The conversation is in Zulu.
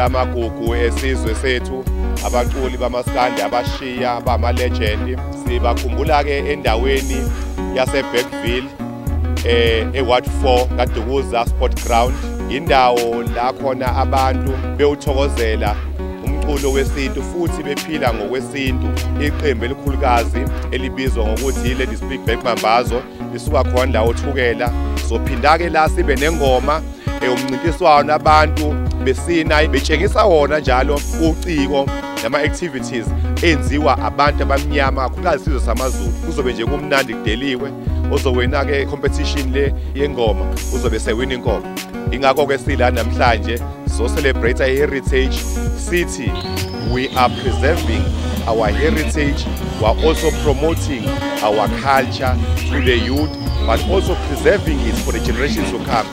amagugu esizwe sethu, abaculi bamaskandi abashiya bama-legend. Sibakhumbula-ke endaweni yase-Bergville, eWard 4 kaDukuza Sport Ground. Indawo la khona abantu bewuthokozela umculo wesintu futhi bephila ngokwesintu. Iqembu elikhulukazi elibizwa ngokuthi Ladies Big Bag Mambazo lisuka khona la othukela. Sophinda-ke la sibe nengoma umncintiswano abantu besina betshengisa wona njalo uciko nama-activities enziwa abantu abamnyama kakhulukazi isizwe samaZulu. Kuzobe nje kumnandi kudeliwe. Ozowina-ke competition le yengoma uzobe sewina inkomo. Ingakho-ke sila namhlanje so-celebrate heritage sithi we are preserving our heritage, we are also promoting our culture to the youth, but also preserving it for the generations to come.